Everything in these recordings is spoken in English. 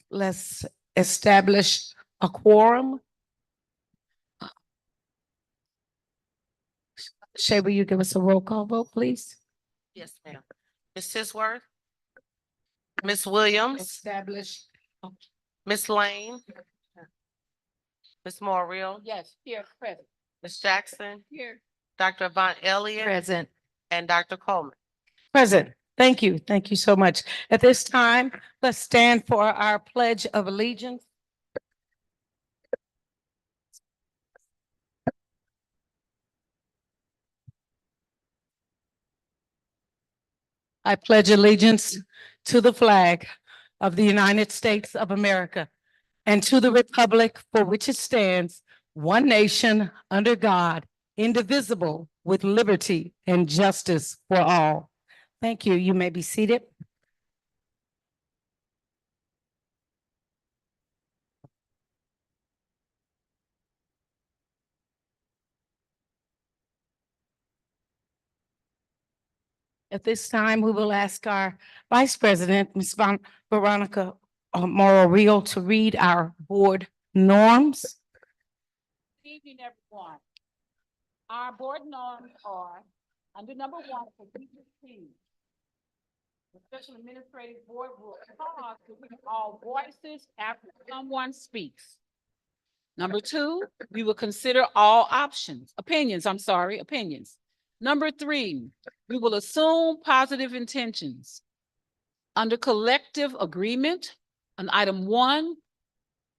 Let's establish a quorum. Shay, will you give us a roll call vote, please? Yes, ma'am. Ms. Tisworth? Ms. Williams? Establish. Ms. Lane? Ms. Morrill? Yes, here, present. Ms. Jackson? Here. Dr. Avant Elliott? Present. And Dr. Coleman. Present. Thank you. Thank you so much. At this time, let's stand for our Pledge of Allegiance. I pledge allegiance to the flag of the United States of America and to the republic for which it stands, one nation, under God, indivisible, with liberty and justice for all. Thank you. You may be seated. At this time, we will ask our Vice President, Ms. Veronica Morrow, to read our board norms. Good evening, everyone. Our board norms are under number 1 for teachers team. The special administrative board will pause to hear all voices after someone speaks. Number 2, we will consider all opinions. Number 3, we will assume positive intentions. Under collective agreement, on item 1,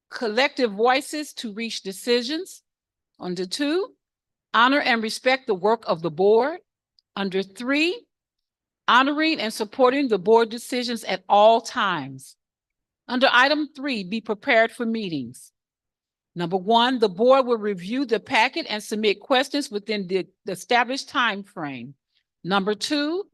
collective voices to reach decisions. Under 2, honor and respect the work of the board. Under 3, honoring and supporting the board decisions at all times. Under item 3, be prepared for meetings. Number 1, the board will review the packet and submit questions within the established time frame. Number 2,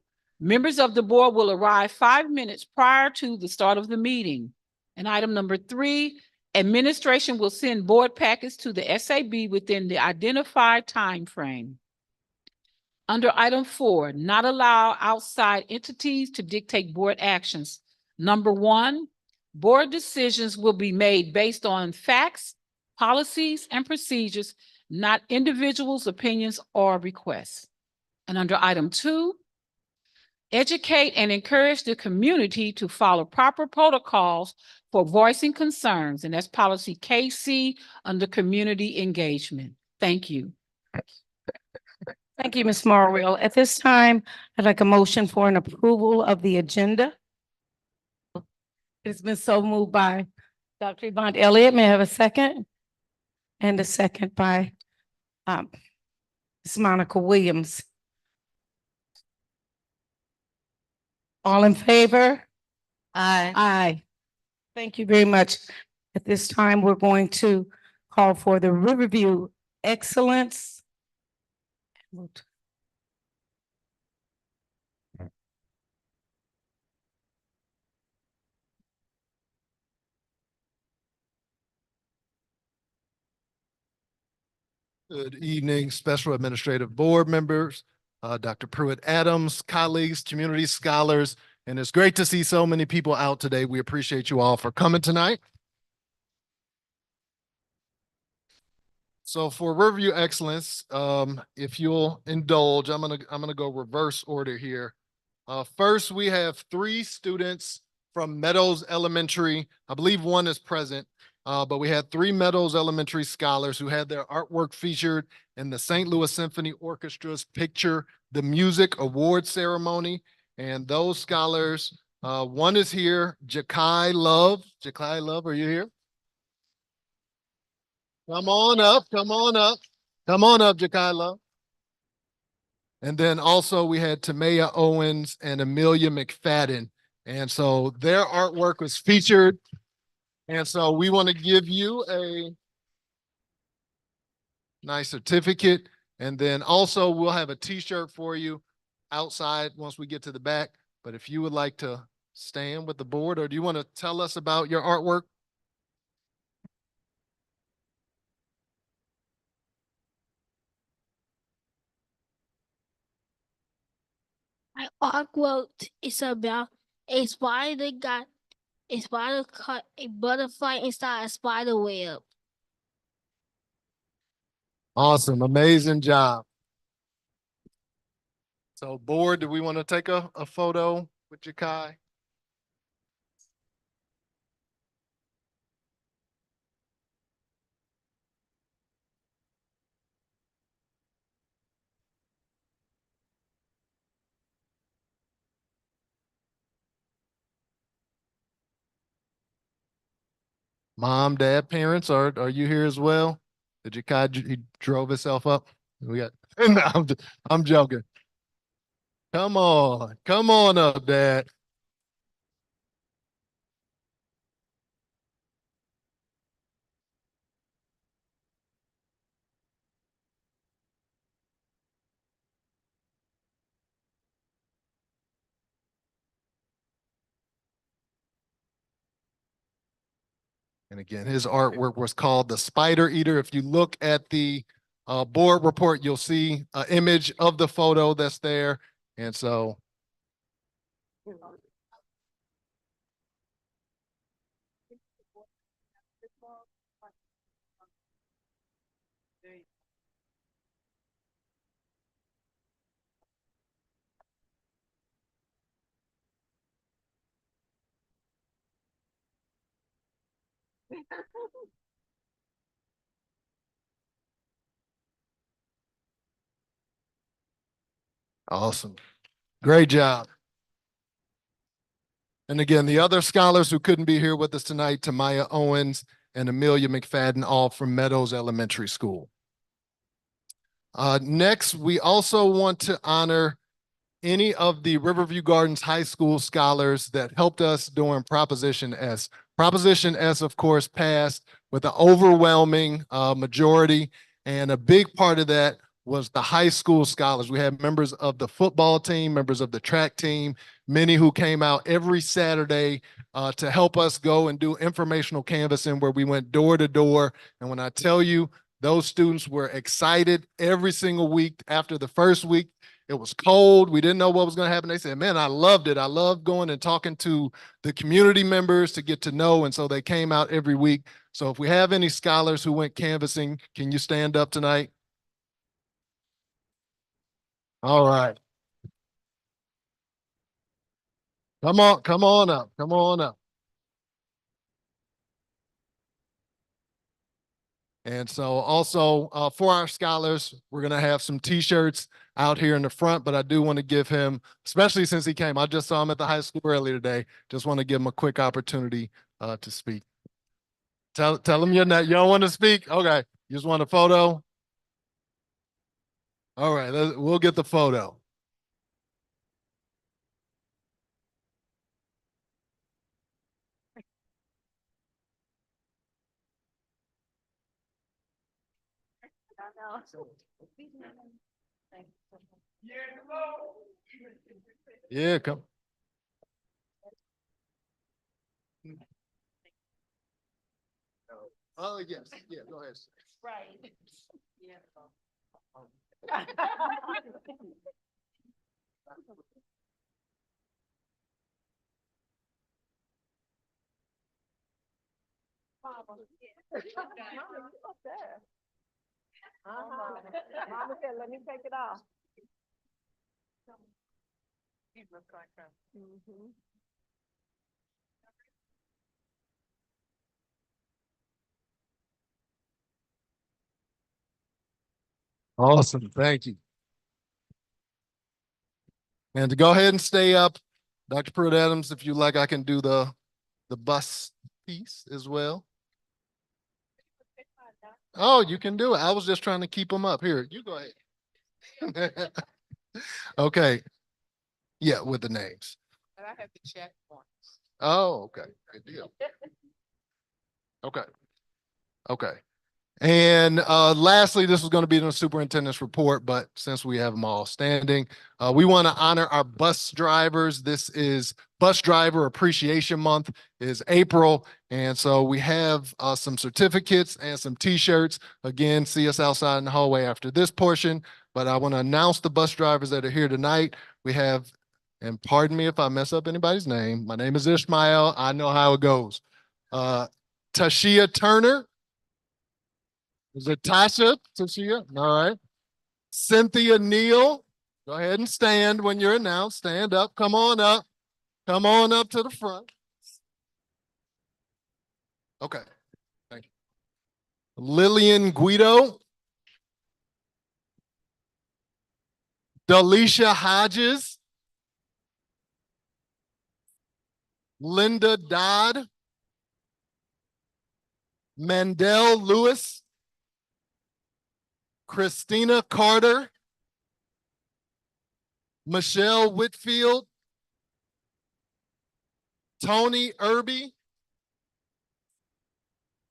members of the board will arrive 5 minutes prior to the start of the meeting. And item number 3, administration will send board packets to the SAB within the identified time frame. Under item 4, not allow outside entities to dictate board actions. Number 1, board decisions will be made based on facts, policies, and procedures, not individuals' opinions or requests. And under item 2, educate and encourage the community to follow proper protocols for voicing concerns, and that's policy KC under community engagement. Thank you. Thank you, Ms. Morrill. At this time, I'd like a motion for an approval of the agenda. It's been so moved by Dr. Avant Elliott. May I have a second? And a second by Ms. Monica Williams. All in favor? Aye. Aye. Thank you very much. At this time, we're going to call for the Riverview Excellence. Good evening, Special Administrative Board members, Dr. Pruitt Adams, colleagues, community scholars, and it's great to see so many people out today. We appreciate you all for coming tonight. So for Riverview Excellence, if you'll indulge, I'm gonna go reverse order here. First, we have 3 students from Meadows Elementary. I believe 1 is present. But we had 3 Meadows Elementary scholars who had their artwork featured in the St. Louis Symphony Orchestra's Picture the Music Award ceremony. And those scholars, 1 is here, Jakai Love. Jakai Love, are you here? Come on up, come on up. Come on up, Jakai Love. And then also we had Tamaya Owens and Amelia McFadden. And so their artwork was featured. And so we want to give you a nice certificate. And then also we'll have a t-shirt for you outside once we get to the back. But if you would like to stand with the board, or do you want to tell us about your artwork? My artwork is about a spider that got A spider caught a butterfly inside a spider web. Awesome, amazing job. So board, do we want to take a photo with Jakai? Mom, dad, parents, are you here as well? Did Jakai, he drove himself up? We got, no, I'm joking. Come on up, dad. And again, his artwork was called The Spider Eater. If you look at the board report, you'll see an image of the photo that's there. And so awesome. Great job. And again, the other scholars who couldn't be here with us tonight, Tamaya Owens and Amelia McFadden, all from Meadows Elementary School. Next, we also want to honor any of the Riverview Gardens High School scholars that helped us during Proposition S. Proposition S, of course, passed with an overwhelming majority, and a big part of that was the high school scholars. We had members of the football team, members of the track team, many who came out every Saturday to help us go and do informational canvassing where we went door to door. And when I tell you, those students were excited every single week. After the first week, it was cold. We didn't know what was going to happen. They said, man, I loved it. I loved going and talking to the community members to get to know. And so they came out every week. So if we have any scholars who went canvassing, can you stand up tonight? All right. Come on up. Come on up. And so also for our scholars, we're going to have some t-shirts out here in the front, but I do want to give him, especially since he came, I just saw him at the high school earlier today. Just want to give him a quick opportunity to speak. Tell him you're not, you don't want to speak? Okay. You just want a photo? All right. We'll get the photo. Yeah, come. Oh, yes. Yeah, go ahead. Right. Yeah. Mama said, let me take it off. Mhm. Awesome. Thank you. And to go ahead and stay up, Dr. Pruitt Adams, if you like, I can do the bus piece as well. Oh, you can do it. I was just trying to keep them up. Here, you go ahead. Okay. Yeah, with the names. And I have to check one. Oh, okay. Good deal. Okay. Okay. And lastly, this is going to be in the superintendent's report, but since we have them all standing, we want to honor our bus drivers. This is Bus Driver Appreciation Month is April. And so we have some certificates and some t-shirts. Again, see us outside in the hallway after this portion, but I want to announce the bus drivers that are here tonight. We have And pardon me if I mess up anybody's name. My name is Ishmael. I know how it goes. Tashia Turner. Is it Tasha? Tashia? All right. Cynthia Neal. Go ahead and stand when you're announced. Stand up. Come on up. Come on up to the front. Okay. Thank you. Lillian Guido. Delisha Hodges. Linda Dodd. Mandel Lewis. Christina Carter. Michelle Whitfield. Tony Irby.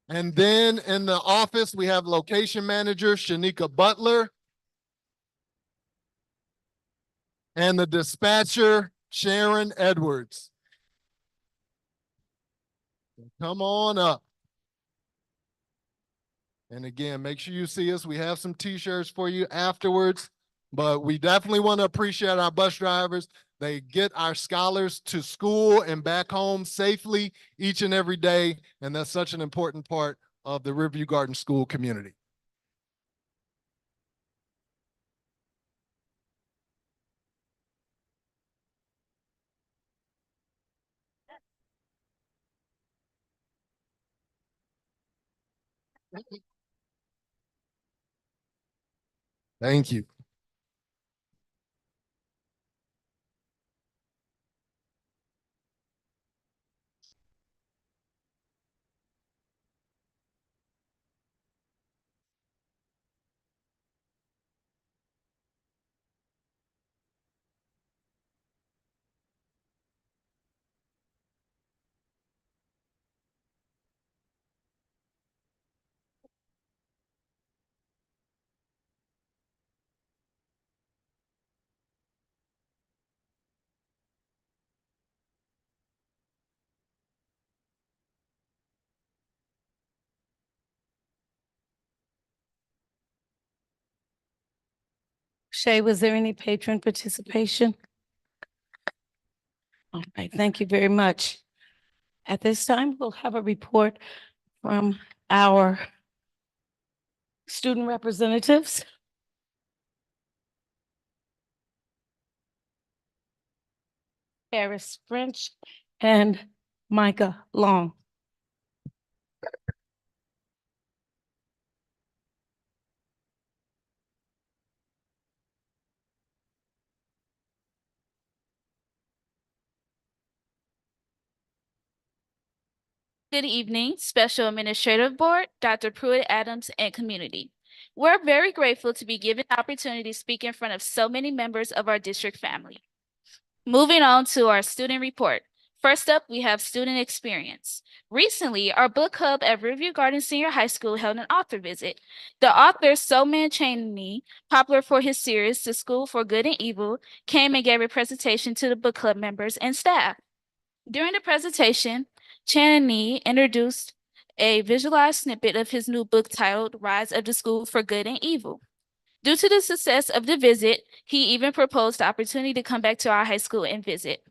And then in the office, we have location manager Shanika Butler. And the dispatcher, Sharon Edwards. Come on up. And again, make sure you see us. We have some t-shirts for you afterwards, but we definitely want to appreciate our bus drivers. They get our scholars to school and back home safely each and every day, and that's such an important part of the Riverview Garden School community. Thank you. Shay, was there any patron participation? All right, thank you very much. At this time, we'll have a report from our student representatives. Harris French and Micah Long. Good evening, Special Administrative Board, Dr. Pruitt Adams, and community. We're very grateful to be given the opportunity to speak in front of so many members of our district family. Moving on to our student report. First up, we have student experience. Recently, our book club at Riverview Garden Senior High School held an author visit. The author, Soman Chaney, popular for his series, The School for Good and Evil, came and gave a presentation to the book club members and staff. During the presentation, Chaney introduced a visualized snippet of his new book titled Rise of the School for Good and Evil. Due to the success of the visit, he even proposed the opportunity to come back to our high school and visit.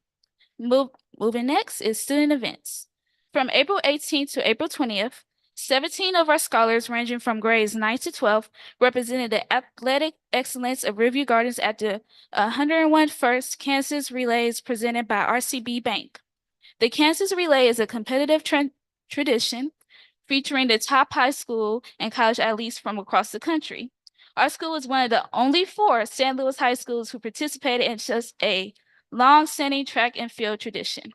Moving next is student events. From April 18th to April 20th, 17 of our scholars ranging from grades 9 to 12 represented the athletic excellence of Riverview Gardens at the 101 First Kansas Relays presented by RCB Bank. The Kansas Relay is a competitive tradition featuring the top high school and college athletes from across the country. Our school is one of the only 4 St. Louis high schools who participated in just a long-standing track and field tradition.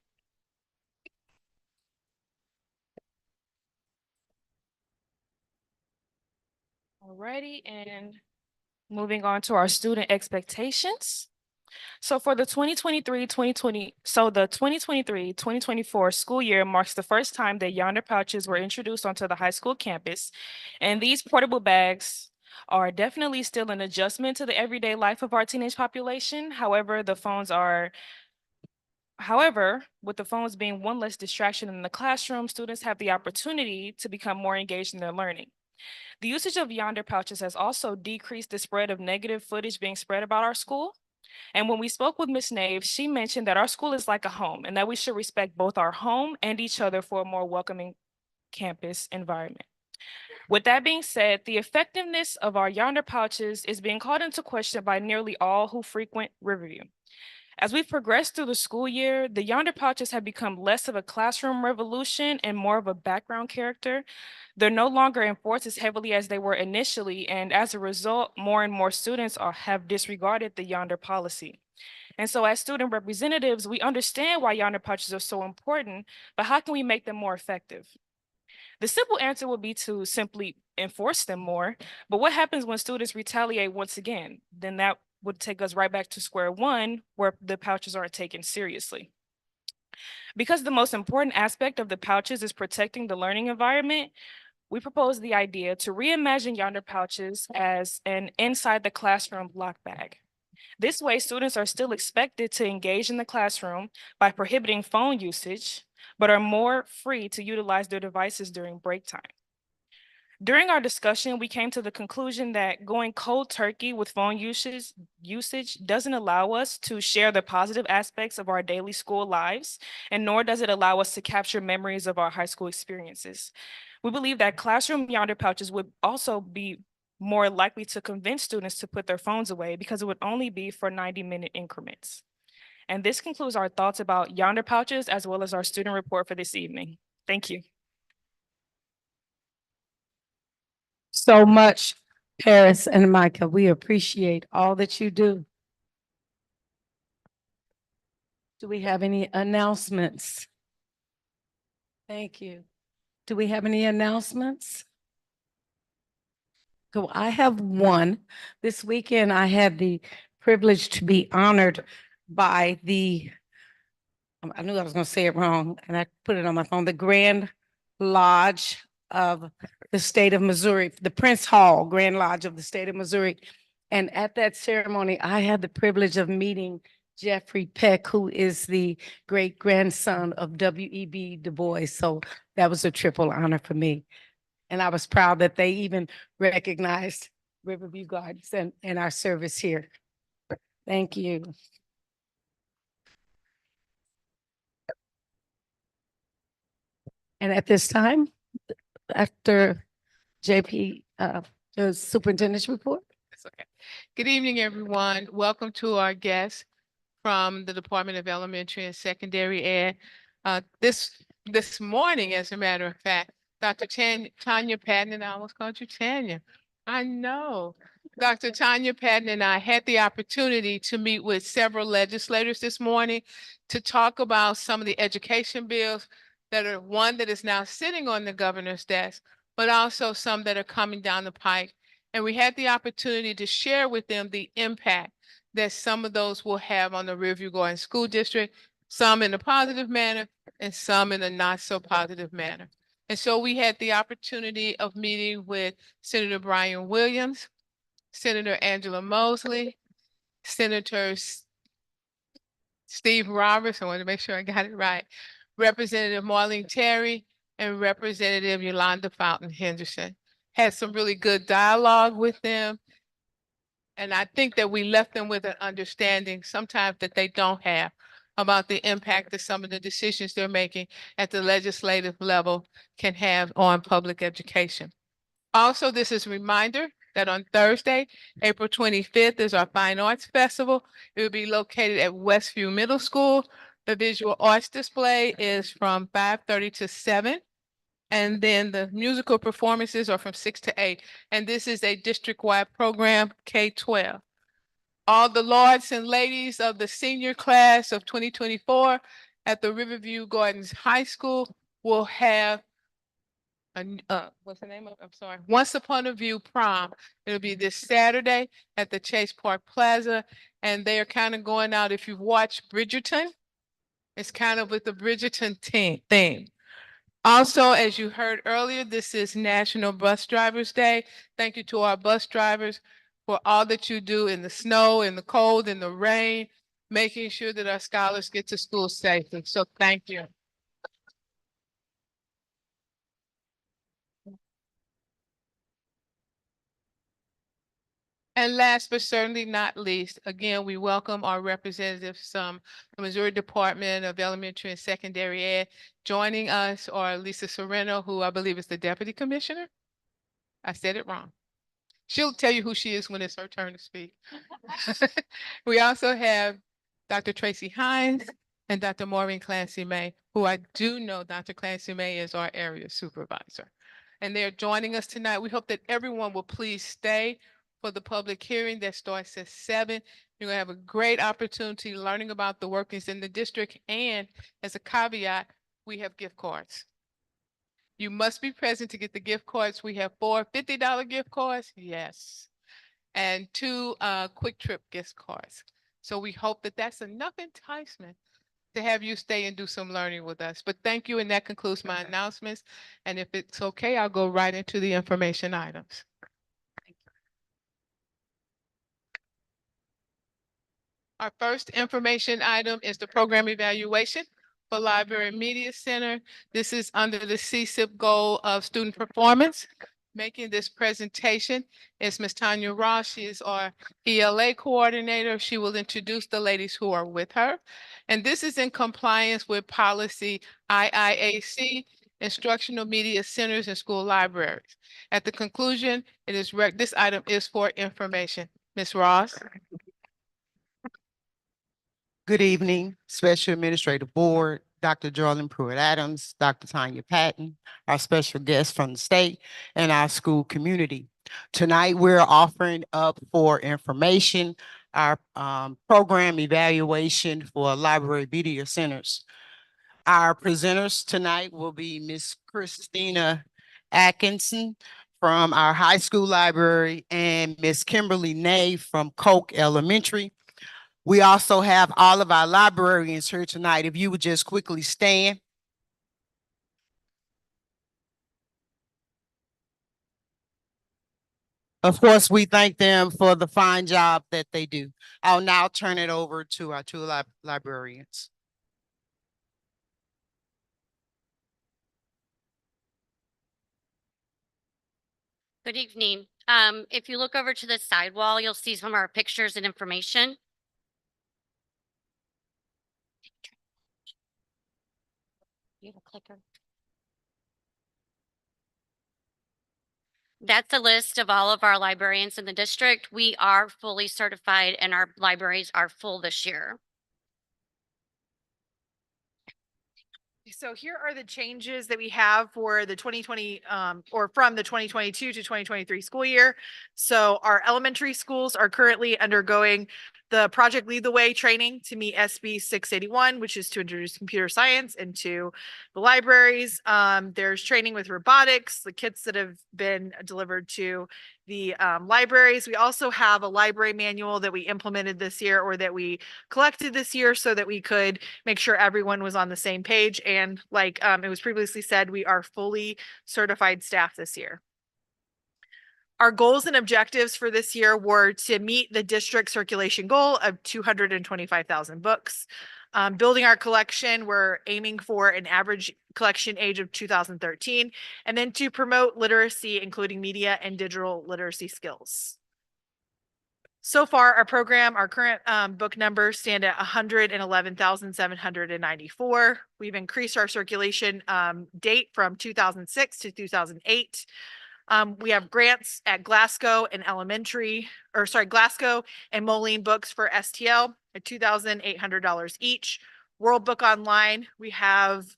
Alrighty, and moving on to our student expectations. So for the 2023-2024 school year marks the first time that Yonder pouches were introduced onto the high school campus. And these portable bags are definitely still an adjustment to the everyday life of our teenage population. However, with the phones being one less distraction in the classroom, students have the opportunity to become more engaged in their learning. The usage of Yonder pouches has also decreased the spread of negative footage being spread about our school. And when we spoke with Ms. Nave, she mentioned that our school is like a home and that we should respect both our home and each other for a more welcoming campus environment. With that being said, the effectiveness of our Yonder pouches is being called into question by nearly all who frequent Riverview. As we've progressed through the school year, the Yonder pouches have become less of a classroom revolution and more of a background character. They're no longer enforced as heavily as they were initially, and as a result, more and more students have disregarded the Yonder policy. And so as student representatives, we understand why Yonder pouches are so important, but how can we make them more effective? The simple answer would be to simply enforce them more, but what happens when students retaliate once again? Then that would take us right back to square one, where the pouches aren't taken seriously. Because the most important aspect of the pouches is protecting the learning environment, we propose the idea to reimagine Yonder pouches as an inside the classroom block bag. This way, students are still expected to engage in the classroom by prohibiting phone usage, but are more free to utilize their devices during break time. During our discussion, we came to the conclusion that going cold turkey with phone usage doesn't allow us to share the positive aspects of our daily school lives, and nor does it allow us to capture memories of our high school experiences. We believe that classroom Yonder pouches would also be more likely to convince students to put their phones away because it would only be for 90-minute increments. And this concludes our thoughts about Yonder pouches as well as our student report for this evening. Thank you. So much, Paris and Micah. We appreciate all that you do. Do we have any announcements? Thank you. Do we have any announcements? So I have one. This weekend, I had the privilege to be honored by I knew I was going to say it wrong, and I put it on my phone, the Grand Lodge of the state of Missouri, the Prince Hall Grand Lodge of the state of Missouri. And at that ceremony, I had the privilege of meeting Jeffrey Peck, who is the great grandson of W.E.B. Du Bois. So that was a triple honor for me. And I was proud that they even recognized Riverview Gardens and our service here. Thank you. And at this time, after JP, the superintendent's report. That's okay. Good evening, everyone. Welcome to our guests from the Department of Elementary and Secondary Ed. This morning, as a matter of fact, Dr. Tanya Patton, and I almost called you Tanya. I know. Dr. Tanya Patton and I had the opportunity to meet with several legislators this morning to talk about some of the education bills that are one that is now sitting on the governor's desk, but also some that are coming down the pike. And we had the opportunity to share with them the impact that some of those will have on the Riverview Gardens School District, some in a positive manner and some in a not so positive manner. And so we had the opportunity of meeting with Senator Brian Williams, Senator Angela Mosley, Senator Steve Roberts, I want to make sure I got it right, Representative Marlene Terry, and Representative Yolanda Fountain Henderson. Had some really good dialogue with them. And I think that we left them with an understanding sometimes that they don't have about the impact that some of the decisions they're making at the legislative level can have on public education. Also, this is a reminder that on Thursday, April 25th is our Fine Arts Festival. It will be located at Westview Middle School. The visual arts display is from 5:30 to 7. And then the musical performances are from 6 to 8. And this is a district-wide program, K-12. All the lords and ladies of the senior class of 2024 at the Riverview Gardens High School will have what's the name of, I'm sorry, Once Upon a View prom. It'll be this Saturday at the Chase Park Plaza. And they are kind of going out, if you've watched Bridgerton, it's kind of with the Bridgerton theme. Also, as you heard earlier, this is National Bus Drivers Day. Thank you to our bus drivers for all that you do in the snow, in the cold, in the rain, making sure that our scholars get to school safely. So thank you. And last but certainly not least, again, we welcome our representatives from the Missouri Department of Elementary and Secondary Ed. Joining us are Lisa Sereno, who I believe is the Deputy Commissioner. I said it wrong. She'll tell you who she is when it's her turn to speak. We also have Dr. Tracy Hines and Dr. Maureen Clancy May, who I do know Dr. Clancy May is our area supervisor. And they're joining us tonight. We hope that everyone will please stay for the public hearing that starts at 7. You're gonna have a great opportunity learning about the workings in the district. And as a caveat, we have gift cards. You must be present to get the gift cards. We have 4 $50 gift cards, yes, and 2 Quick Trip gift cards. So we hope that that's enough enticement to have you stay and do some learning with us. But thank you, and that concludes my announcements. And if it's okay, I'll go right into the information items. Our first information item is the program evaluation for Library Media Center. This is under the CSIP goal of student performance. Making this presentation is Ms. Tanya Ross. She is our ELA coordinator. She will introduce the ladies who are with her. And this is in compliance with policy IIAC, Instructional Media Centers and School Libraries. At the conclusion, this item is for information. Ms. Ross. Good evening, Special Administrative Board, Dr. Jordan Pruitt-Adams, Dr. Tanya Patton, our special guests from the state, and our school community. Tonight, we're offering up for information our program evaluation for library media centers. Our presenters tonight will be Ms. Christina Atkinson from our high school library and Ms. Kimberly Ney from Koch Elementary. We also have all of our librarians here tonight. If you would just quickly stand. Of course, we thank them for the fine job that they do. I'll now turn it over to our 2 librarians. Good evening. If you look over to the side wall, you'll see some of our pictures and information. You have a clicker? That's a list of all of our librarians in the district. We are fully certified and our libraries are full this year. So here are the changes that we have for the 2020 or from the 2022 to 2023 school year. So our elementary schools are currently undergoing the Project Lead the Way training to meet SB 681, which is to introduce computer science into the libraries. There's training with robotics, the kits that have been delivered to the libraries. We also have a library manual that we implemented this year, or that we collected this year, so that we could make sure everyone was on the same page. And like it was previously said, we are fully certified staff this year. Our goals and objectives for this year were to meet the district circulation goal of 225,000 books. Building our collection, we're aiming for an average collection age of 2013, and then to promote literacy, including media and digital literacy skills. So far, our program, our current book numbers stand at 111,794. We've increased our circulation date from 2006 to 2008. We have grants at Glasgow and Glasgow and Moline Books for STL at $2,800 each. World Book Online, we have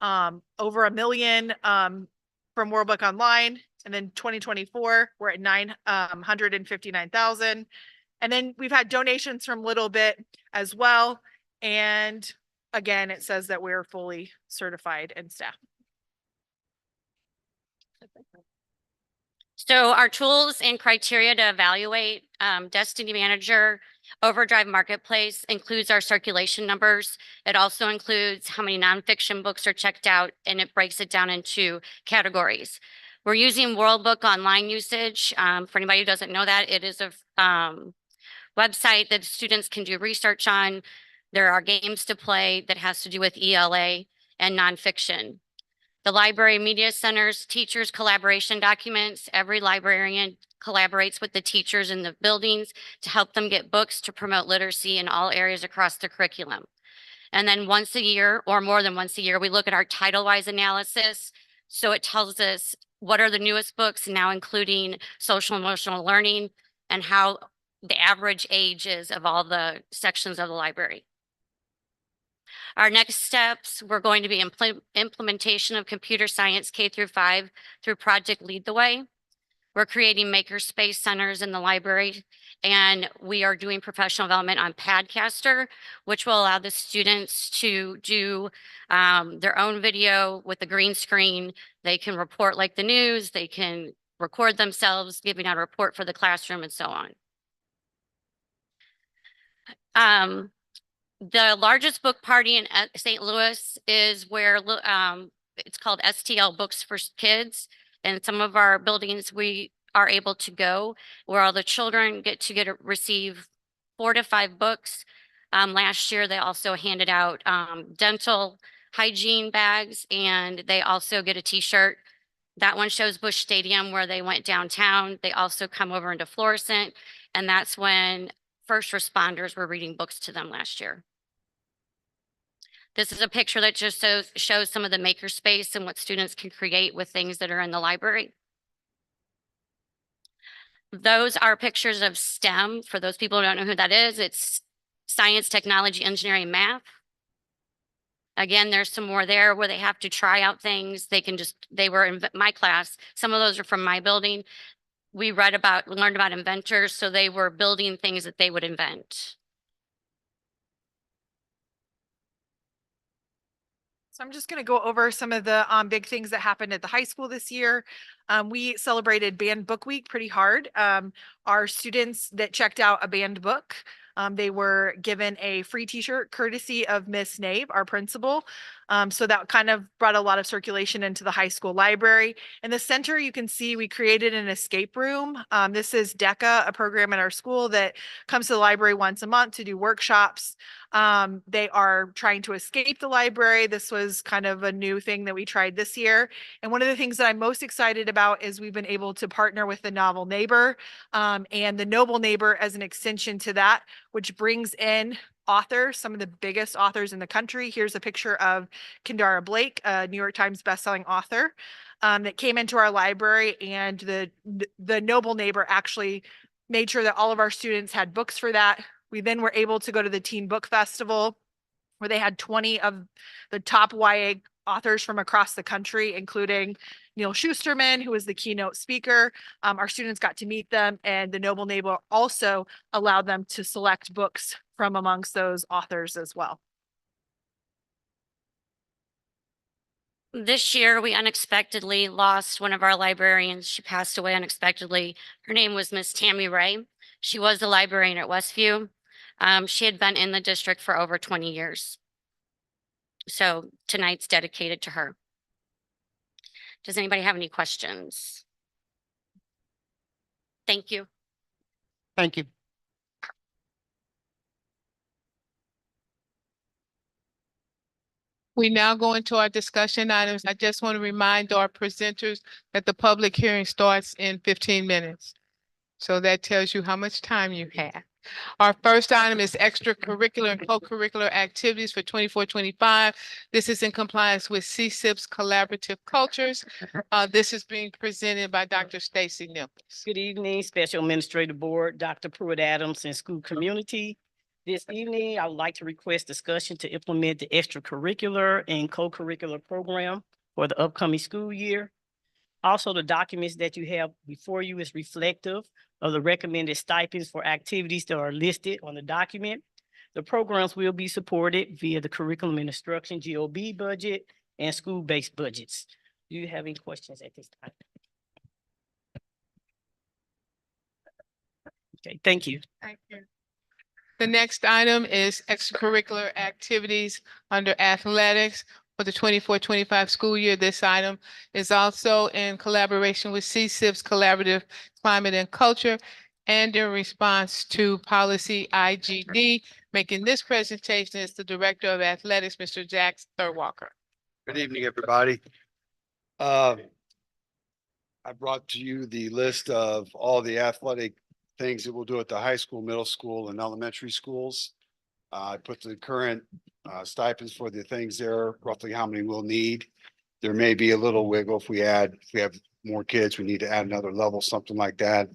over $1 million from World Book Online. And then 2024, we're at 959,000. And then we've had donations from Little Bit as well. And again, it says that we're fully certified and staffed. So our tools and criteria to evaluate Destiny Manager Overdrive Marketplace includes our circulation numbers. It also includes how many nonfiction books are checked out, and it breaks it down into categories. We're using World Book Online usage. For anybody who doesn't know that, it is a website that students can do research on. There are games to play that has to do with ELA and nonfiction. The Library Media Center's teachers collaboration documents, every librarian collaborates with the teachers in the buildings to help them get books to promote literacy in all areas across the curriculum. And then once a year or more than once a year, we look at our title-wise analysis. So it tells us what are the newest books now, including social emotional learning and how the average age is of all the sections of the library. Our next steps, we're going to be implementation of computer science K through 5 through Project Lead the Way. We're creating makerspace centers in the library, and we are doing professional development on Padcaster, which will allow the students to do their own video with the green screen. They can report like the news, they can record themselves giving out a report for the classroom and so on. The largest book party in St. Louis is where it's called STL Books for Kids. And some of our buildings, we are able to go where all the children get to receive 4 to 5 books. Last year, they also handed out dental hygiene bags, and they also get a t-shirt. That one shows Busch Stadium where they went downtown. They also come over into Florissant, and that's when first responders were reading books to them last year. This is a picture that just shows some of the makerspace and what students can create with things that are in the library. Those are pictures of STEM. For those people who don't know who that is, it's science, technology, engineering, math. Again, there's some more there where they have to try out things. They were in my class. Some of those are from my building. We learned about inventors, so they were building things that they would invent. So I'm just going to go over some of the big things that happened at the high school this year. We celebrated Banned Book Week pretty hard. Our students that checked out a banned book, they were given a free t-shirt courtesy of Miss Nave, our principal. So that kind of brought a lot of circulation into the high school library. In the center, you can see we created an escape room. This is DECA, a program at our school that comes to the library once a month to do workshops. They are trying to escape the library. This was kind of a new thing that we tried this year. And one of the things that I'm most excited about is we've been able to partner with the Novel Neighbor and the Noble Neighbor as an extension to that, which brings in authors, some of the biggest authors in the country. Here's a picture of Kendara Blake, a New York Times bestselling author that came into our library, and the Noble Neighbor actually made sure that all of our students had books for that. We then were able to go to the Teen Book Festival where they had 20 of the top YA authors from across the country, including Neil Schusterman, who was the keynote speaker. Our students got to meet them, and the Noble Neighbor also allowed them to select books from amongst those authors as well. This year, we unexpectedly lost one of our librarians. She passed away unexpectedly. Her name was Miss Tammy Ray. She was the librarian at Westview. She had been in the district for over 20 years. So tonight's dedicated to her. Does anybody have any questions? Thank you. Thank you. We now go into our discussion items. I just want to remind our presenters that the public hearing starts in 15 minutes. So that tells you how much time you have. Our first item is extracurricular and co-curricular activities for 24-25. This is in compliance with CSIP's collaborative cultures. This is being presented by Dr. Stacy Nichols. Good evening, Special Administrative Board, Dr. Pruitt Adams, and school community. This evening, I would like to request discussion to implement the extracurricular and co-curricular program for the upcoming school year. Also, the documents that you have before you is reflective of the recommended stipends for activities that are listed on the document. The programs will be supported via the curriculum and instruction GOB budget and school-based budgets. Do you have any questions at this time? Okay, thank you. Thank you. The next item is extracurricular activities under athletics for the 24-25 school year. This item is also in collaboration with CSIP's Collaborative Climate and Culture and in response to policy IGD. Making this presentation is the Director of Athletics, Mr. Jack Thurwalker. Good evening, everybody. I brought to you the list of all the athletic things that we'll do at the high school, middle school, and elementary schools. I put the current stipends for the things there, roughly how many we'll need. There may be a little wiggle if we have more kids, we need to add another level, something like that.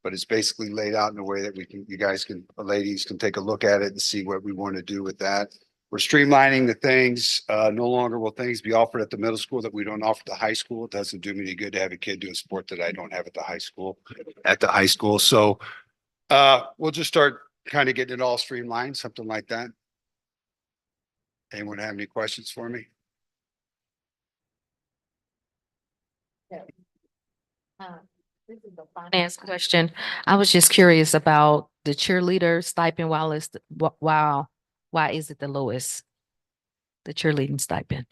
But it's basically laid out in a way that you guys can, ladies can take a look at it and see what we want to do with that. We're streamlining the things. No longer will things be offered at the middle school that we don't offer at the high school. It doesn't do me any good to have a kid do a sport that I don't have at the high school. So we'll just start kind of getting it all streamlined, something like that. Anyone have any questions for me? This is a finance question. I was just curious about the cheerleader stipend. Why is it the lowest? The cheerleading stipend.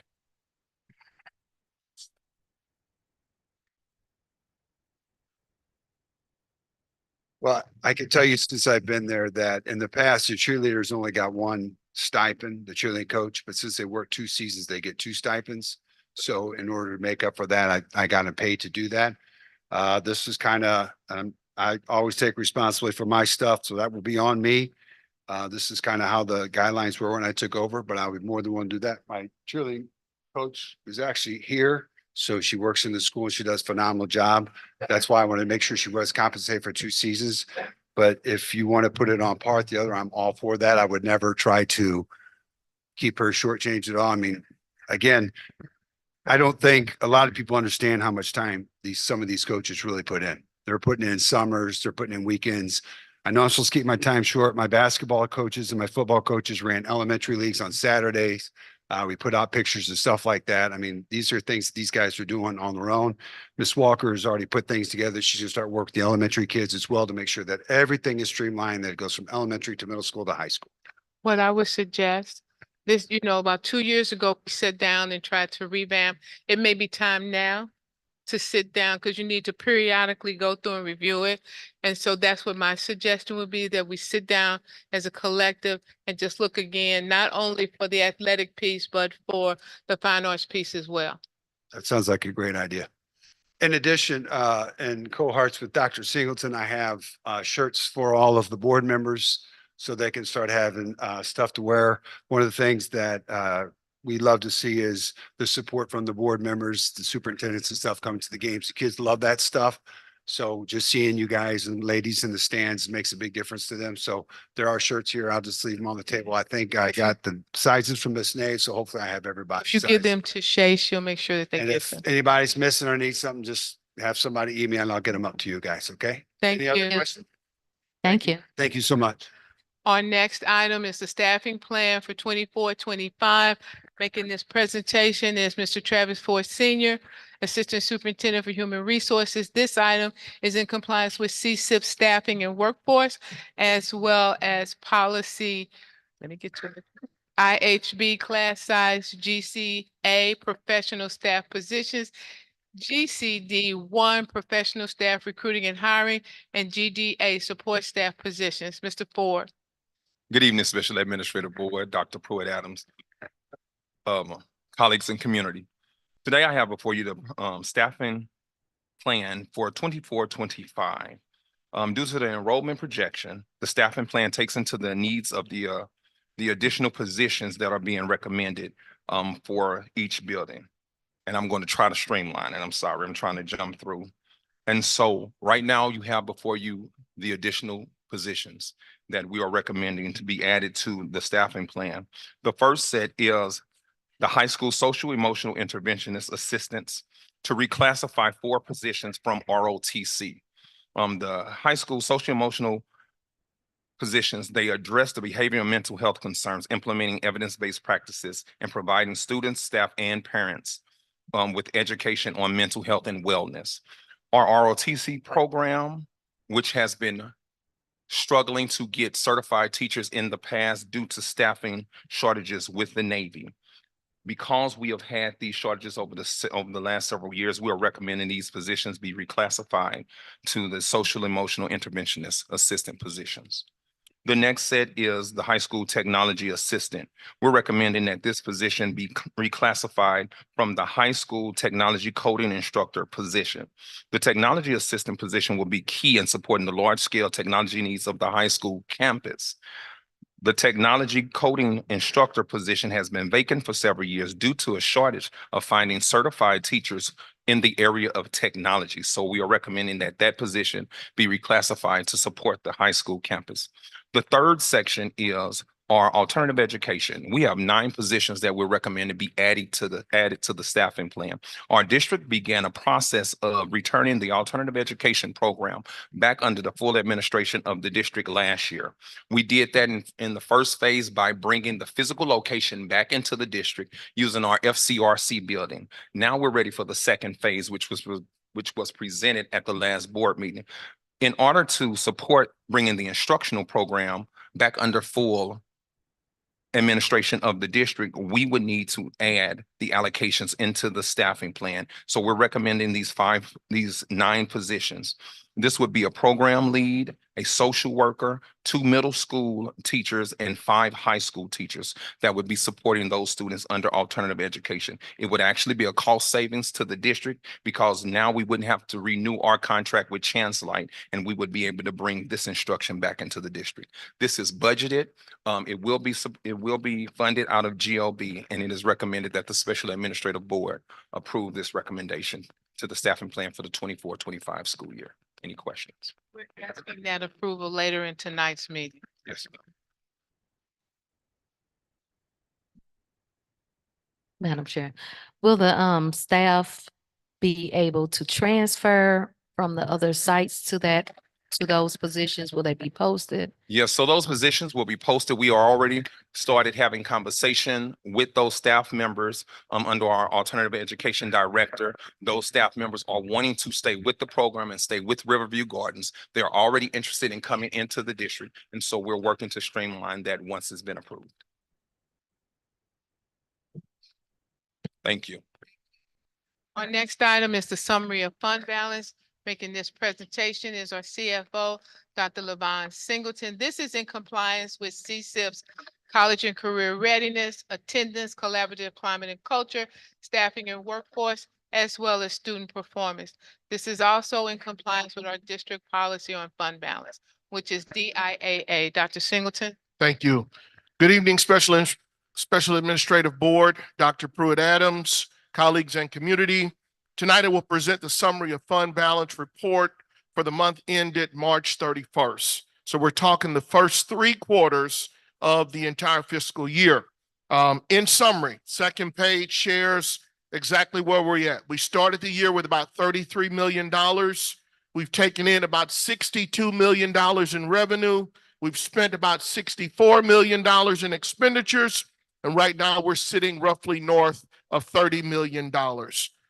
Well, I can tell you since I've been there that in the past, the cheerleaders only got one stipend, the cheerleading coach, but since they worked 2 seasons, they get 2 stipends. So in order to make up for that, I got them paid to do that. This is kind of, I always take responsibility for my stuff, so that will be on me. This is kind of how the guidelines were when I took over, but I would more than want to do that. My cheerleading coach is actually here. So she works in the school and she does a phenomenal job. That's why I want to make sure she was compensated for 2 seasons. But if you want to put it on par with the other, I'm all for that. I would never try to keep her shortchanged at all. I mean, again, I don't think a lot of people understand how much time some of these coaches really put in. They're putting in summers, they're putting in weekends. I know I'm supposed to keep my time short. My basketball coaches and my football coaches ran elementary leagues on Saturdays. We put out pictures and stuff like that. I mean, these are things these guys are doing on their own. Miss Walker has already put things together. She's going to start working the elementary kids as well to make sure that everything is streamlined, that it goes from elementary to middle school to high school. What I would suggest, this, about 2 years ago, we sat down and tried to revamp. It may be time now to sit down because you need to periodically go through and review it. And so that's what my suggestion would be, that we sit down as a collective and just look again, not only for the athletic piece, but for the fine arts piece as well. That sounds like a great idea. In addition, in cohorts with Dr. Singleton, I have shirts for all of the board members so they can start having stuff to wear. One of the things that we love to see is the support from the board members, the superintendents and stuff coming to the games. The kids love that stuff. So just seeing you guys and ladies in the stands makes a big difference to them. So there are shirts here. I'll just leave them on the table. I think I got the sizes from Miss Nave, so hopefully I have everybody. If you give them to Shay, she'll make sure that they And get if them. anybody's missing or needs something, just have somebody email and I'll get them up to you guys, okay? Thank Any other you. questions? Thank you. Thank you so much. Our next item is the staffing plan for 24-25. Making this presentation is Mr. Travis Ford Senior, Assistant Superintendent for Human Resources. This item is in compliance with CSIP staffing and workforce, as well as policy, let me get to it, IHB class size, GCA professional staff positions, GCD1 professional staff recruiting and hiring, and GDA support staff positions. Mr. Ford. Good evening, Special Administrative Board, Dr. Pruitt Adams, colleagues and community. Today I have before you the staffing plan for 24-25. Due to the enrollment projection, the staffing plan takes into the needs of the additional positions that are being recommended for each building. And I'm going to try to streamline, and I'm sorry, I'm trying to jump through. And so right now you have before you the additional positions that we are recommending to be added to the staffing plan. The first set is the high school social emotional interventionist assistants to reclassify 4 positions from ROTC. The high school social emotional positions, they address the behavioral and mental health concerns, implementing evidence-based practices, and providing students, staff, and parents with education on mental health and wellness. Our ROTC program, which has been struggling to get certified teachers in the past due to staffing shortages with the Navy. Because we have had these shortages over the last several years, we are recommending these positions be reclassified to the social emotional interventionist assistant positions. The next set is the high school technology assistant. We're recommending that this position be reclassified from the high school technology coding instructor position. The technology assistant position will be key in supporting the large-scale technology needs of the high school campus. The technology coding instructor position has been vacant for several years due to a shortage of finding certified teachers in the area of technology. So we are recommending that that position be reclassified to support the high school campus. The third section is our alternative education. We have 9 positions that we're recommending be added to the staffing plan. Our district began a process of returning the alternative education program back under the full administration of the district last year. We did that in the first phase by bringing the physical location back into the district using our FCRC building. Now we're ready for the second phase, which was presented at the last board meeting. In order to support bringing the instructional program back under full administration of the district, we would need to add the allocations into the staffing plan. So we're recommending these 9 positions. This would be a program lead, a social worker, 2 middle school teachers, and 5 high school teachers that would be supporting those students under alternative education. It would actually be a cost savings to the district because now we wouldn't have to renew our contract with Chancellite, and we would be able to bring this instruction back into the district. This is budgeted. It will be funded out of GOB, and it is recommended that the Special Administrative Board approve this recommendation to the staffing plan for the 24-25 school year. Any questions? We're asking that approval later in tonight's meeting. Yes. Madam Chair, will the staff be able to transfer from the other sites to those positions? Will they be posted? Yes, so those positions will be posted. We are already started having conversation with those staff members under our alternative education director. Those staff members are wanting to stay with the program and stay with Riverview Gardens. They're already interested in coming into the district. And so we're working to streamline that once it's been approved. Thank you. Our next item is the summary of fund balance. Making this presentation is our CFO, Dr. Levon Singleton. This is in compliance with CSIP's College and Career Readiness, Attendance, Collaborative Climate and Culture, Staffing and Workforce, as well as student performance. This is also in compliance with our district policy on fund balance, which is DIAA. Dr. Singleton. Thank you. Good evening, Special Administrative Board, Dr. Pruitt-Adams, colleagues and community. Tonight, I will present the summary of fund balance report for the month ended March 31st. So we're talking the first 3 quarters of the entire fiscal year. In summary, second page shares exactly where we're at. We started the year with about $33 million. We've taken in about $62 million in revenue. We've spent about $64 million in expenditures. And right now we're sitting roughly north of $30 million.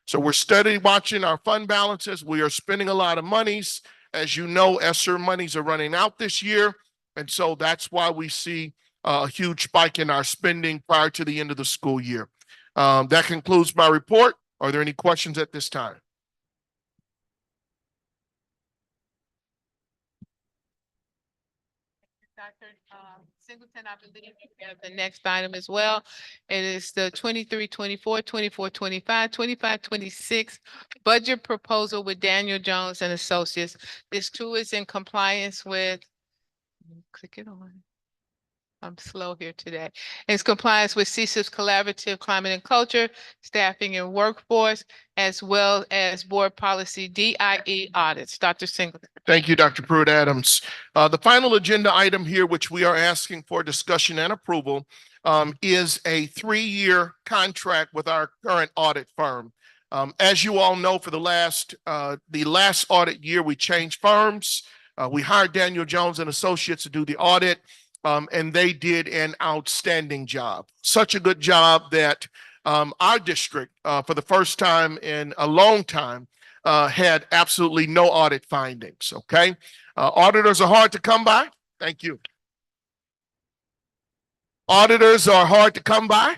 So we're steadily watching our fund balances. We are spending a lot of monies. As you know, ESSER monies are running out this year. And so that's why we see a huge spike in our spending prior to the end of the school year. That concludes my report. Are there any questions at this time? Dr. Singleton, I believe you have the next item as well. It is the 23-24, 24-25, 25-26 budget proposal with Daniel Jones and Associates. This too is in compliance with, click it on. I'm slow here today. It's compliance with CSIP's Collaborative Climate and Culture, Staffing and Workforce, as well as Board Policy DIE audits. Dr. Singleton. Thank you, Dr. Pruitt-Adams. The final agenda item here, which we are asking for discussion and approval, is a 3-year contract with our current audit firm. As you all know, for the last audit year, we changed firms. We hired Daniel Jones and Associates to do the audit. And they did an outstanding job. Such a good job that our district, for the first time in a long time, had absolutely no audit findings, okay? Auditors are hard to come by. Thank you. Auditors are hard to come by.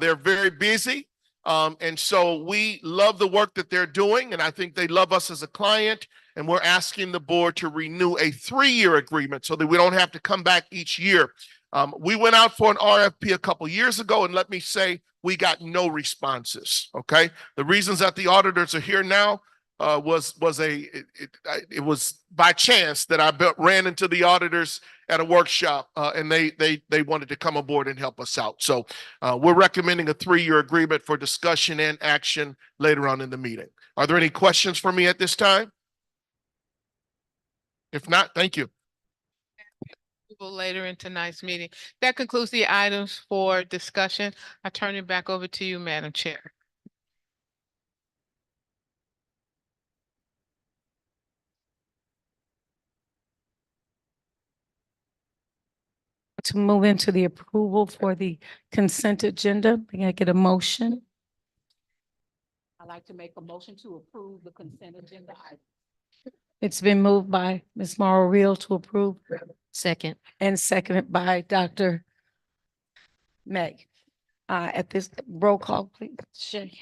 They're very busy. And so we love the work that they're doing, and I think they love us as a client. And we're asking the board to renew a 3-year agreement so that we don't have to come back each year. We went out for an RFP a couple years ago, and let me say, we got no responses, okay? The reasons that the auditors are here now it was by chance that I ran into the auditors at a workshop, and they wanted to come aboard and help us out. So we're recommending a 3-year agreement for discussion and action later on in the meeting. Are there any questions for me at this time? If not, thank you. Later in tonight's meeting. That concludes the items for discussion. I turn it back over to you, Madam Chair. To move into the approval for the consent agenda, may I get a motion? I'd like to make a motion to approve the consent agenda item. It's been moved by Ms. Morrow Real to approve Second. and seconded by Dr. Meg. At this roll call, please, Shay.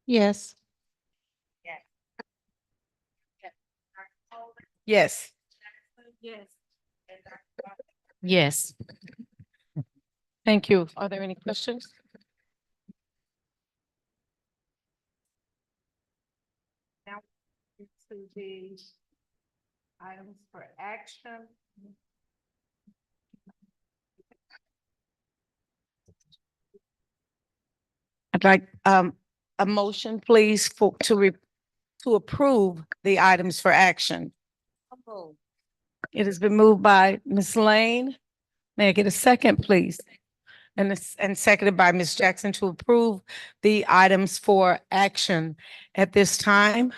Yes. Yes. Yes. Yes. Thank you. Are there any questions? Now to the items for action. I'd like a motion, please, to approve the items for action. It has been moved by Ms. Lane. May I get a second, please? And seconded by Ms. Jackson to approve the items for action. At this time,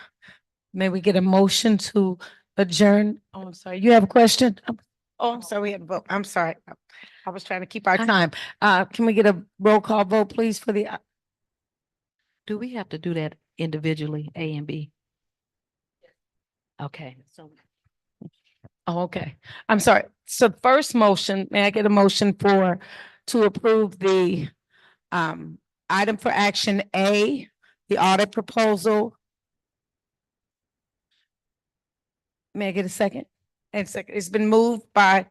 may we get a motion to adjourn? Oh, I'm sorry. You have a question? Oh, I'm sorry. We have a vote. I'm sorry. I was trying to keep our time. Can we get a roll call vote, please, for the Do we have to do that individually, A and B? Okay. Oh, okay. I'm sorry. So first motion, may I get a motion to approve the item for action A, the audit proposal? May I get a second? And second, it's been moved by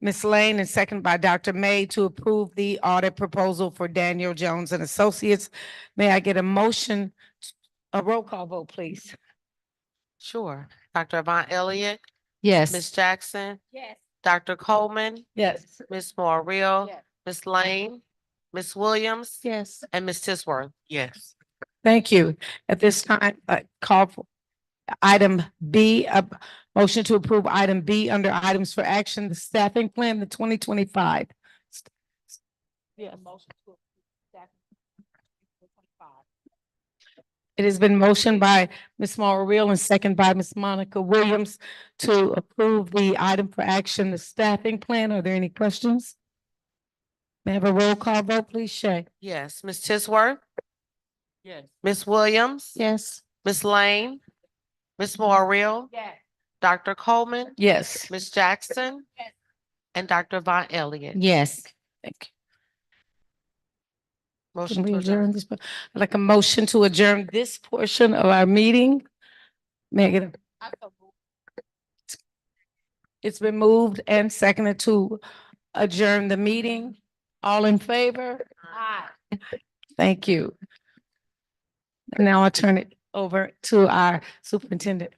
Ms. Lane and seconded by Dr. May to approve the audit proposal for Daniel Jones and Associates. May I get a motion, a roll call vote, please? Sure. Dr. Avant Elliott, Yes. Ms. Jackson, Yes. Dr. Coleman, Yes. Ms. Morreal, Yes. Ms. Lane, Ms. Williams, Yes. and Ms. Tisworth. Yes. Thank you. At this time, call for item B, motion to approve item B under items for action, the staffing plan, the 2025. Yeah. Motion to approve that. It has been motioned by Ms. Mara Real and second by Ms. Monica Williams to approve the item for action, the staffing plan. Are there any questions? May I have a roll call vote, please, Shay? Yes, Ms. Tisworth, Yes. Ms. Williams, Yes. Ms. Lane, Ms. Morreal, Yes. Dr. Coleman, Yes. Ms. Jackson, Yes. and Dr. Avant Elliott. Yes. Thank you. Motion Can we to adjourn adjourn. this? I'd like a motion to adjourn this portion of our meeting. May I get a? It's been moved and seconded to adjourn the meeting. All in favor? Aye. Thank you. Now I'll turn it over to our superintendent.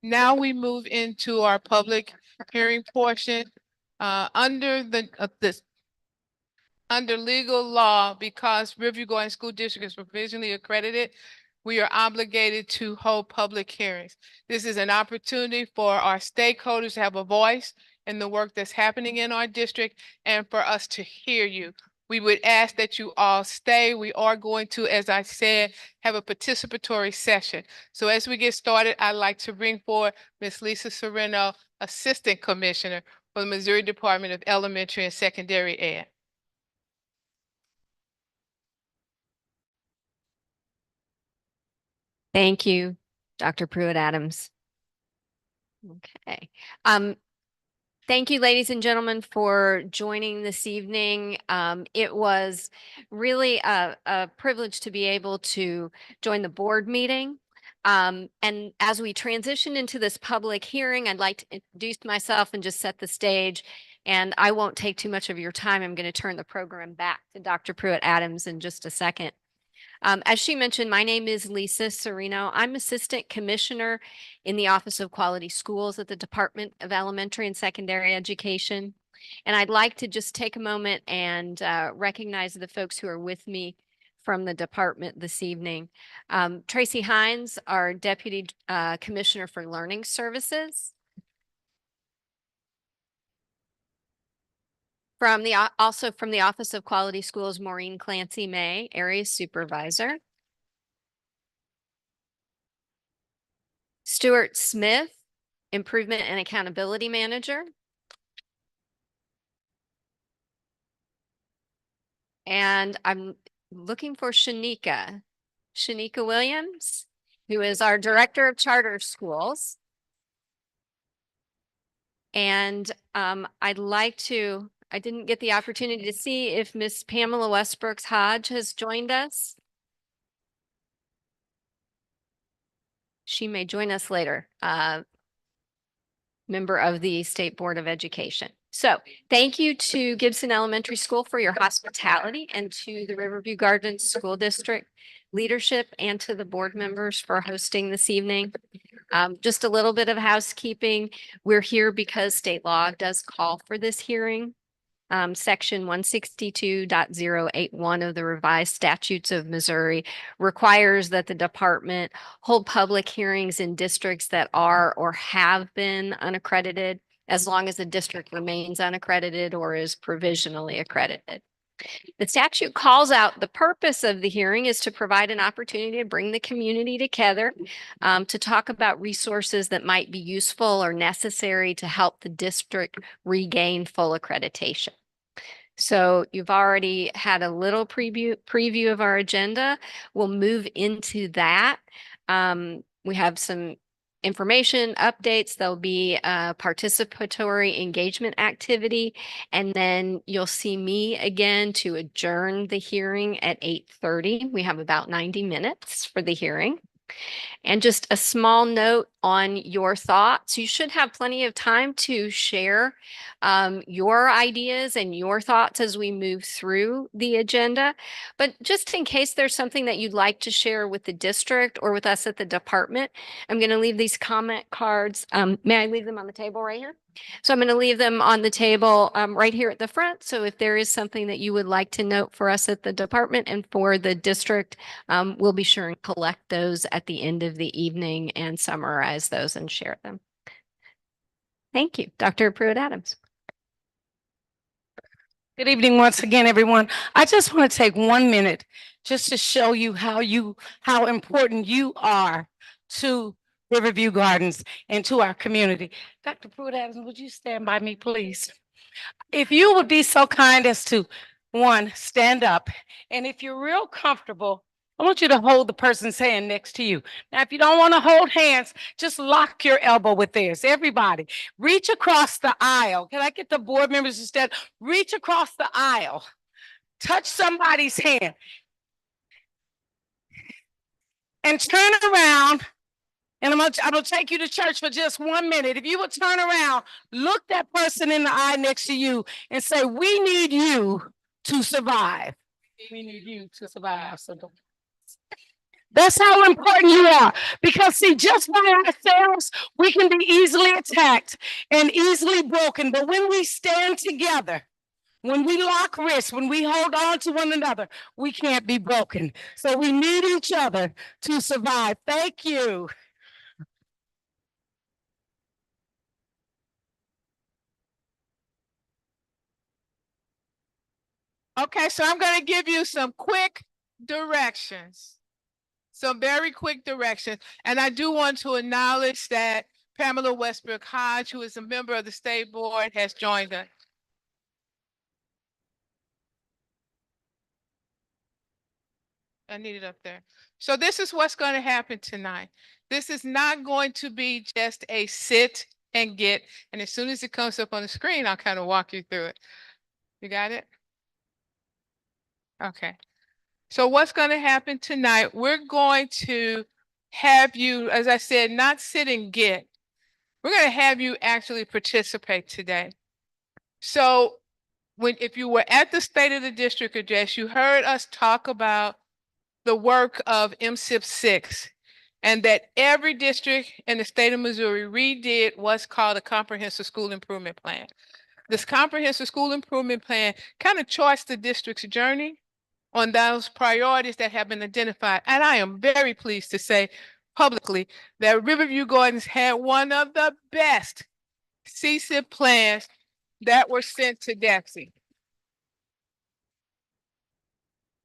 Now we move into our public hearing portion. Under legal law, because Riverview Gardens School District is provisionally accredited, we are obligated to hold public hearings. This is an opportunity for our stakeholders to have a voice in the work that's happening in our district and for us to hear you. We would ask that you all stay. We are going to, as I said, have a participatory session. So as we get started, I'd like to bring forward Ms. Lisa Sereno, Assistant Commissioner for the Missouri Department of Elementary and Secondary Ed. Thank you, Dr. Pruitt-Adams. Okay. Thank you, ladies and gentlemen, for joining this evening. It was really a privilege to be able to join the board meeting. And as we transition into this public hearing, I'd like to introduce myself and just set the stage. And I won't take too much of your time. I'm going to turn the program back to Dr. Pruitt-Adams in just a second. As she mentioned, my name is Lisa Serino. I'm Assistant Commissioner in the Office of Quality Schools at the Department of Elementary and Secondary Education. And I'd like to just take a moment and recognize the folks who are with me from the department this evening. Tracy Hines, our Deputy Commissioner for Learning Services. Also from the Office of Quality Schools, Maureen Clancy May, Area Supervisor. Stuart Smith, Improvement and Accountability Manager. And I'm looking for Shanika Williams, who is our Director of Charter Schools. And I didn't get the opportunity to see if Miss Pamela Westbrooks Hodge has joined us. She may join us later, member of the State Board of Education. So thank you to Gibson Elementary School for your hospitality, and to the Riverview Gardens School District leadership, and to the board members for hosting this evening. Just a little bit of housekeeping. We're here because state law does call for this hearing. Section 162.081 of the revised statutes of Missouri requires that the department hold public hearings in districts that are or have been unaccredited, as long as the district remains unaccredited or is provisionally accredited. The statute calls out the purpose of the hearing is to provide an opportunity to bring the community together to talk about resources that might be useful or necessary to help the district regain full accreditation. So you've already had a little preview of our agenda. We'll move into that. We have some information updates. There'll be a participatory engagement activity, and then you'll see me again to adjourn the hearing at 8:30. We have about 90 minutes for the hearing. And just a small note on your thoughts. You should have plenty of time to share your ideas and your thoughts as we move through the agenda. But just in case there's something that you'd like to share with the district or with us at the department, I'm going to leave these comment cards. May I leave them on the table right here? So I'm going to leave them on the table right here at the front. So if there is something that you would like to note for us at the department and for the district, we'll be sure and collect those at the end of the evening and summarize those and share them. Thank you. Dr. Pruitt-Adams. Good evening once again, everyone. I just want to take 1 minute just to show you how important you are to Riverview Gardens and to our community. Dr. Pruitt-Adams, would you stand by me, please? If you would be so kind as to, one, stand up. And if you're real comfortable, I want you to hold the person's hand next to you. Now, if you don't want to hold hands, just lock your elbow with theirs. Everybody, reach across the aisle. Can I get the board members instead? Reach across the aisle. Touch somebody's hand. And turn around. And I'm gonna take you to church for just 1 minute. If you would turn around, look that person in the eye next to you and say, we need you to survive. We need you to survive. So that's how important you are. Because see, just by ourselves, we can be easily attacked and easily broken. But when we stand together, when we lock wrists, when we hold on to one another, we can't be broken. So we need each other to survive. Thank you. Okay, so I'm going to give you some quick directions. Some very quick directions. And I do want to acknowledge that Pamela Westbrook Hodge, who is a member of the state board, has joined us. I need it up there. So this is what's going to happen tonight. This is not going to be just a sit and get. And as soon as it comes up on the screen, I'll kind of walk you through it. You got it? Okay. So what's going to happen tonight? We're going to have you, as I said, not sit and get. We're going to have you actually participate today. So if you were at the State of the District address, you heard us talk about the work of MSIP 6 and that every district in the state of Missouri redid what's called a comprehensive school improvement plan. This comprehensive school improvement plan kind of charts the district's journey on those priorities that have been identified. And I am very pleased to say publicly that Riverview Gardens had one of the best CSIP plans that were sent to DEXI.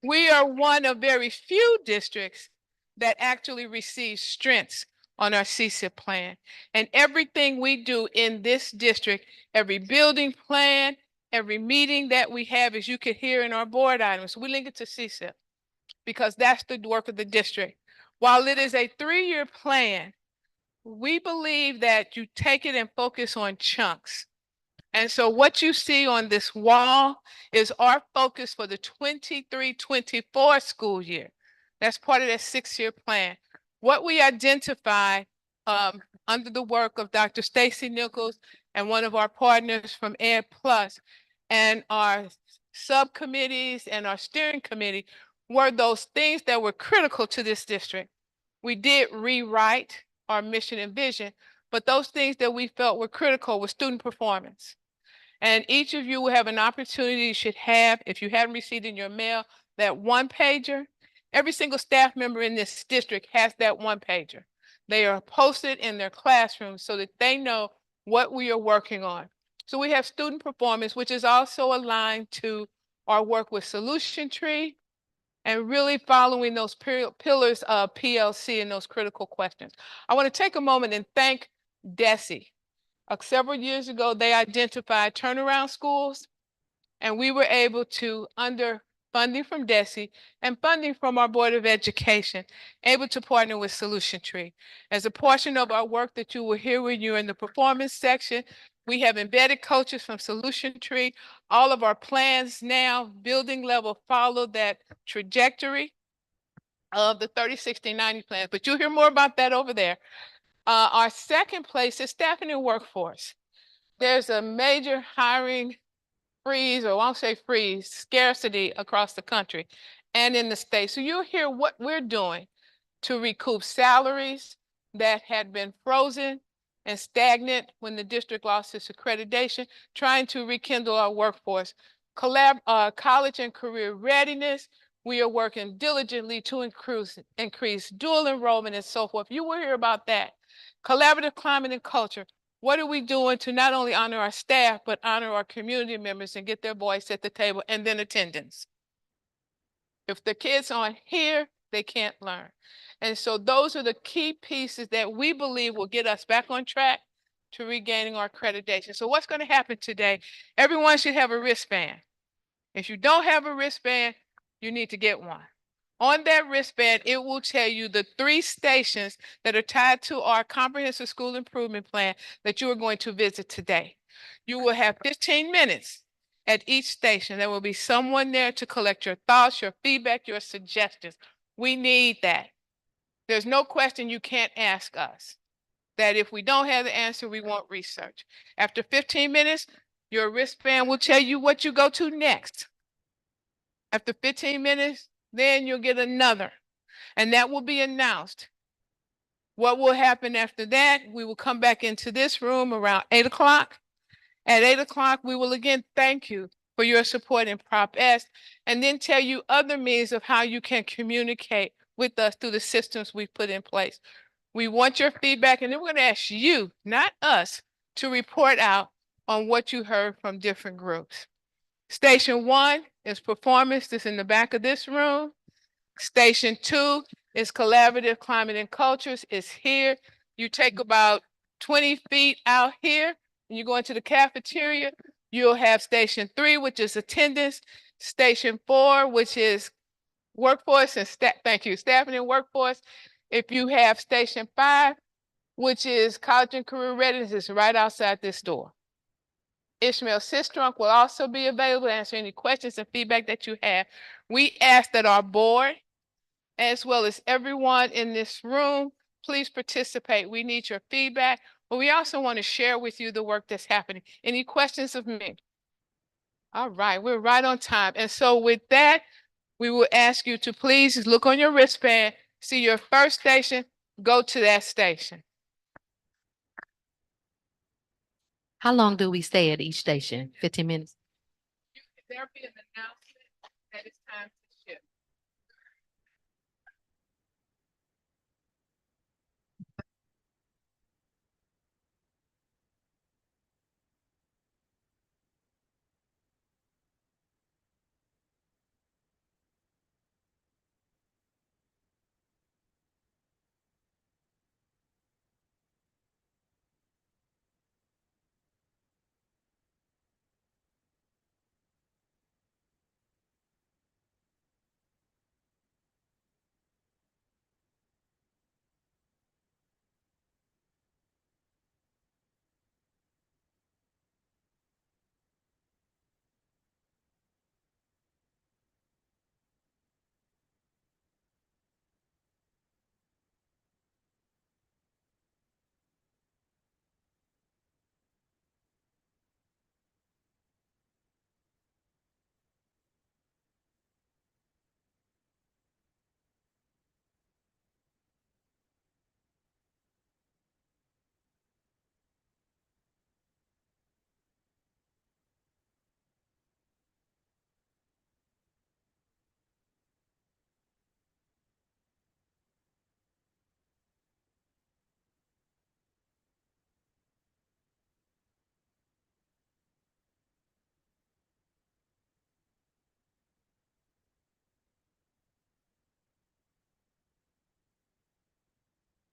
We are one of very few districts that actually receive strengths on our CSIP plan. And everything we do in this district, every building plan, every meeting that we have, as you could hear in our board items, we link it to CSIP because that's the work of the district. While it is a 3-year plan, we believe that you take it and focus on chunks. And so what you see on this wall is our focus for the 23-24 school year. That's part of that 6-year plan. What we identify under the work of Dr. Stacy Nichols and one of our partners from Ed Plus and our subcommittees and our steering committee were those things that were critical to this district. We did rewrite our mission and vision, but those things that we felt were critical were student performance. And each of you will have an opportunity, you should have, if you haven't received in your mail, that one pager. Every single staff member in this district has that one pager. They are posted in their classrooms so that they know what we are working on. So we have student performance, which is also aligned to our work with Solution Tree and really following those pillars of PLC and those critical questions. I want to take a moment and thank DESE. Several years ago, they identified turnaround schools, and we were able to, under funding from DESE and funding from our Board of Education, able to partner with Solution Tree. As a portion of our work that you will hear when you're in the performance section, we have embedded coaches from Solution Tree. All of our plans now, building level, follow that trajectory of the 30-60-90 plans, but you'll hear more about that over there. Our second place is staffing and workforce. There's a major hiring freeze, or I won't say freeze, scarcity across the country and in the state. So you'll hear what we're doing to recoup salaries that had been frozen and stagnant when the district lost its accreditation, trying to rekindle our workforce. College and career readiness, we are working diligently to increase dual enrollment and so forth. You will hear about that. Collaborative climate and culture. What are we doing to not only honor our staff, but honor our community members and get their voice at the table, and then attendance. If the kids aren't here, they can't learn. And so those are the key pieces that we believe will get us back on track to regaining our accreditation. So what's going to happen today? Everyone should have a wristband. If you don't have a wristband, you need to get one. On that wristband, it will tell you the 3 stations that are tied to our comprehensive school improvement plan that you are going to visit today. You will have 15 minutes at each station. There will be someone there to collect your thoughts, your feedback, your suggestions. We need that. There's no question you can't ask us. That if we don't have the answer, we want research. After 15 minutes, your wristband will tell you what you go to next. After 15 minutes, then you'll get another, and that will be announced. What will happen after that? We will come back into this room around 8 o'clock. At 8 o'clock, we will again thank you for your support in Prop S, and then tell you other means of how you can communicate with us through the systems we've put in place. We want your feedback, and then we're going to ask you, not us, to report out on what you heard from different groups. Station 1 is performance. This is in the back of this room. Station 2 is collaborative climate and cultures. It's here. You take about 20 feet out here and you go into the cafeteria. You'll have station 3, which is attendance. Station 4, which is Workforce and staff, thank you, staffing and workforce. If you have Station 5, which is college and career readiness, is right outside this door. Ishmael Sistrunk will also be available to answer any questions and feedback that you have. We ask that our board, as well as everyone in this room, please participate. We need your feedback, but we also want to share with you the work that's happening. Any questions of me? All right, we're right on time. And so with that, we will ask you to please look on your wristband, see your first station, go to that station. How long do we stay at each station? 15 minutes? There'll be an announcement that it's time